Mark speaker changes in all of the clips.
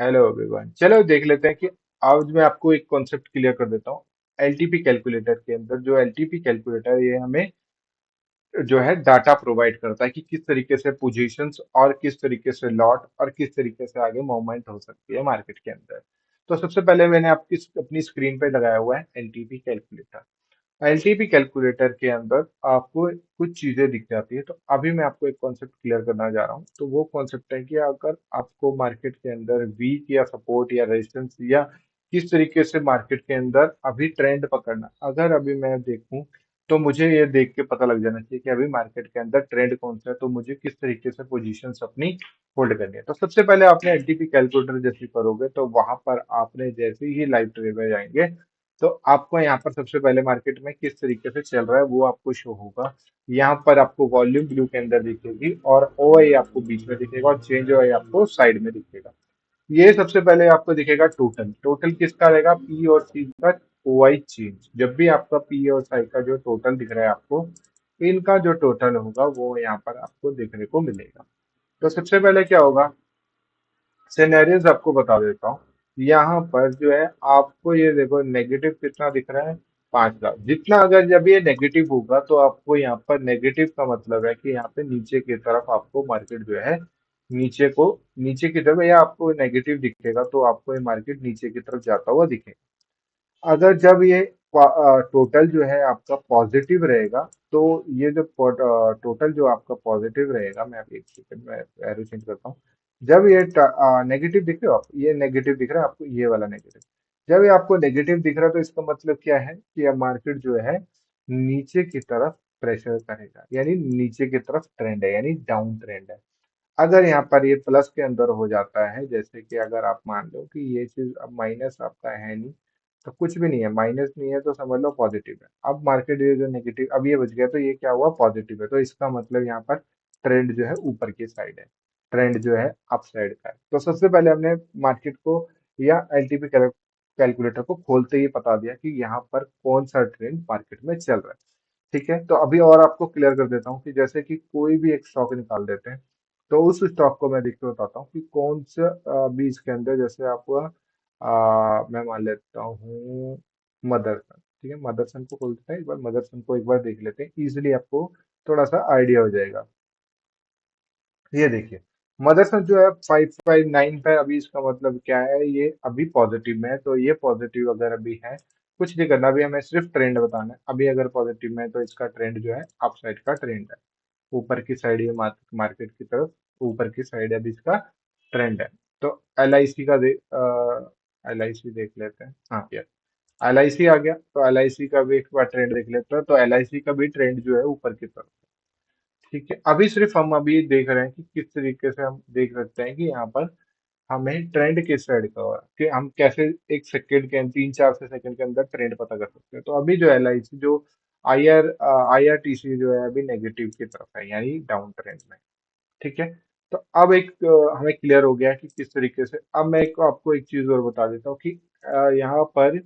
Speaker 1: Hello everyone, चलो देख लेते हैं कि आज मैं आपको एक कॉन्सेप्ट क्लियर कर देता हूँ। एलटीपी कैलकुलेटर के अंदर जो एलटीपी कैलकुलेटर ये हमें जो है डाटा प्रोवाइड करता है कि किस तरीके से पोजीशंस और किस तरीके से लॉट और किस तरीके से आगे मूवमेंट हो सकती है मार्केट के अंदर। तो सबसे पहले मैंने आपकी अपनी स्क्रीन पे लगाया हुआ है एलटीपी कैलकुलेटर। एलटीपी कैलकुलेटर के अंदर आपको कुछ चीजें दिख जाती है। तो अभी मैं आपको एक कॉन्सेप्ट क्लियर करना जा रहा हूँ। तो वो कॉन्सेप्ट है कि अगर आपको मार्केट के अंदर वीक या सपोर्ट या रेजिस्टेंस या किस तरीके से मार्केट के अंदर अभी ट्रेंड पकड़ना, अगर अभी मैं देखूं तो मुझे ये देख के पता लग जाना चाहिए कि अभी मार्केट के अंदर ट्रेंड कौन सा है, तो मुझे किस तरीके से पोजीशंस अपनी होल्ड करनी है। तो सबसे पहले आपने एलटीपी कैलकुलेटर जैसे करोगे तो वहां पर आपने जैसे ही लाइव ट्रेड में जाएंगे तो आपको यहाँ पर सबसे पहले मार्केट में किस तरीके से चल रहा है वो आपको शो होगा। यहाँ पर आपको वॉल्यूम ब्लू के अंदर दिखेगी और ओआई आपको बीच में दिखेगा और चेंज ओआई आपको साइड में दिखेगा। ये सबसे पहले आपको दिखेगा टोटल। टोटल किसका रहेगा? पी और सी का ओआई चेंज। जब भी आपका पी और सी का जो टोटल दिख रहा है आपको, इनका जो टोटल होगा वो यहाँ पर आपको देखने को मिलेगा। तो सबसे पहले क्या होगा, सिनेरियोज आपको बता देता हूँ। यहाँ पर जो है आपको ये देखो नेगेटिव कितना दिख रहा है, 5 लाख। जितना अगर जब ये नेगेटिव होगा तो आपको यहाँ पर नेगेटिव का मतलब है कि यहाँ पे नीचे की तरफ आपको मार्केट जो है नीचे को नीचे की तरफ या आपको नेगेटिव दिखेगा तो आपको ये मार्केट नीचे की तरफ जाता हुआ दिखेगा। अगर जब ये टोटल जो है आपका पॉजिटिव रहेगा तो ये जो टोटल जो आपका पॉजिटिव रहेगा, मैं अभी एक सेकंड में एरो चेंज करता हूँ। जब ये नेगेटिव दिख रहे हो आप, ये नेगेटिव दिख रहा है आपको, ये वाला नेगेटिव। जब ये आपको नेगेटिव दिख रहा है तो इसका मतलब क्या है कि अब मार्केट जो है नीचे की तरफ प्रेशर करेगा, यानी नीचे की तरफ ट्रेंड है, यानी डाउन ट्रेंड है। अगर यहाँ पर ये प्लस के अंदर हो जाता है, जैसे कि अगर आप मान लो कि ये चीज अब माइनस आपका है नहीं, तो कुछ भी नहीं है, माइनस नहीं है तो समझ लो पॉजिटिव है। अब मार्केट ये जो नेगेटिव अब ये बच गया तो ये क्या हुआ, पॉजिटिव है। तो इसका मतलब यहाँ पर ट्रेंड जो है ऊपर की साइड है, ट्रेंड जो है अप साइड का है। तो सबसे पहले हमने मार्केट को या एलटीपी कैलकुलेटर को खोलते ही बता दिया कि यहाँ पर कौन सा ट्रेंड मार्केट में चल रहा है। ठीक है, तो अभी और आपको क्लियर कर देता हूँ कि जैसे कि कोई भी एक स्टॉक निकाल देते हैं तो उस स्टॉक को मैं देख के बताता हूँ कि कौन सा भी इसके अंदर, जैसे आपको मैं मान लेता हूँ मदरसन। ठीक है, मदरसन को खोलते हैं, एक बार मदरसन को एक बार देख लेते हैं, इजिली आपको थोड़ा सा आइडिया हो जाएगा। ये देखिए, मदरसन जो है 559 पे, अभी इसका मतलब क्या है, ये अभी पॉजिटिव में है। तो ये पॉजिटिव अगर अभी है, कुछ नहीं करना, अभी हमें सिर्फ ट्रेंड बताना है। अभी अगर पॉजिटिव में है तो इसका ट्रेंड जो है अप साइड का ट्रेंड है, ऊपर की साइड, ये मार्केट की तरफ ऊपर की साइड अभी इसका ट्रेंड है। तो एल आई सी का एल आई सी देख लेते हैं। हाँ यार, एल आई सी आ गया तो एल आई सी का भी एक बार ट्रेंड देख लेते हैं। तो एल आई सी का भी ट्रेंड जो है ऊपर की तरफ। ठीक है, अभी सिर्फ हम अभी देख रहे हैं कि किस तरीके से हम देख सकते हैं कि यहाँ पर हमें ट्रेंड किस साइड का हो रहा है, कि हम कैसे एक सेकंड के 3-4 से सेकंड के अंदर ट्रेंड पता कर सकते हैं। तो अभी जो एल आई सी जो आई आर टी सी जो है अभी नेगेटिव की तरफ है, यानी डाउन ट्रेंड में। ठीक है, तो अब एक हमें क्लियर हो गया कि किस तरीके से। अब मैं आपको एक चीज और बता देता हूँ कि यहाँ पर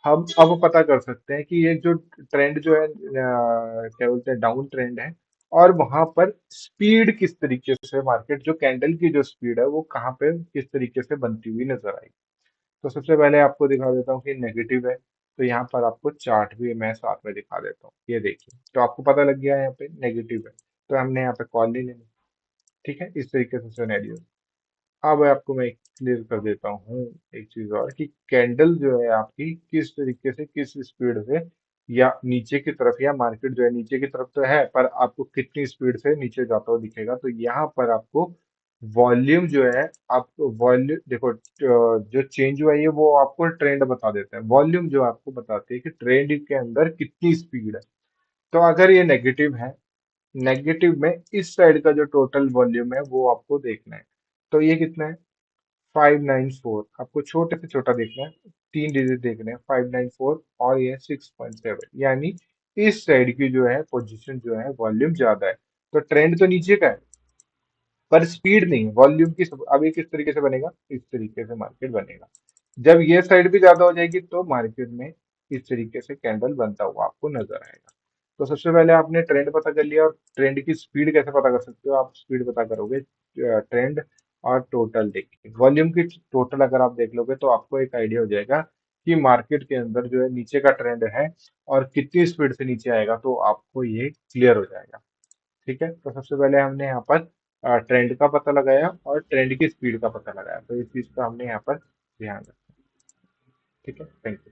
Speaker 1: हम अब पता कर सकते हैं कि ये जो ट्रेंड जो है क्या बोलते हैं, डाउन ट्रेंड है। और वहां पर स्पीड किस तरीके से, मार्केट जो कैंडल की जो स्पीड है वो कहाँ पे किस तरीके से बनती हुई नजर आई। तो सबसे पहले आपको दिखा देता हूँ कि नेगेटिव है। तो यहाँ पर आपको चार्ट भी मैं साथ में दिखा देता हूँ, ये देखिए। तो आपको पता लग गया है यहाँ पे नेगेटिव है, तो हमने यहाँ पे कॉल नहीं लेनी। ठीक है, इस तरीके से सिनेरियो। अब आपको मैं क्लियर कर देता हूँ एक चीज और, कि कैंडल जो है आपकी किस तरीके से किस स्पीड से या नीचे की तरफ, या मार्केट जो है नीचे की तरफ तो है पर आपको कितनी स्पीड से नीचे जाता हुआ दिखेगा। तो यहाँ पर आपको वॉल्यूम जो है, आपको वॉल्यूम देखो, जो चेंज हुआ है ये वो आपको ट्रेंड बता देता है। वॉल्यूम जो आपको बताती है कि ट्रेंड के अंदर कितनी स्पीड है। तो अगर ये नेगेटिव है, नेगेटिव में इस साइड का जो टोटल वॉल्यूम है वो आपको देखना है। तो ये कितना है, 594। आपको छोटे से छोटा देखना है, 3 डिजिट देखने हैं, 594 और ये 6.7, यानी इस साइड की जो है पोजीशन जो है वॉल्यूम ज्यादा है। तो ट्रेंड तो नीचे का है पर स्पीड नहीं है, वॉल्यूम की अब ये किस तरीके से बनेगा, इस तरीके से मार्केट बनेगा। जब ये साइड भी ज्यादा हो जाएगी तो मार्केट में इस तरीके से कैंडल बनता हुआ आपको नजर आएगा। तो सबसे पहले आपने ट्रेंड पता कर लिया, और ट्रेंड की स्पीड कैसे पता कर सकते हो, आप स्पीड पता करोगे ट्रेंड और टोटल देखिए वॉल्यूम की टोटल अगर आप देख लोगे तो आपको एक आइडिया हो जाएगा कि मार्केट के अंदर जो है नीचे का ट्रेंड है और कितनी स्पीड से नीचे आएगा, तो आपको ये क्लियर हो जाएगा। ठीक है, तो सबसे पहले हमने यहाँ पर ट्रेंड का पता लगाया और ट्रेंड की स्पीड का पता लगाया, तो इस चीज का हमने यहाँ पर ध्यान रखा। ठीक है, थैंक यू।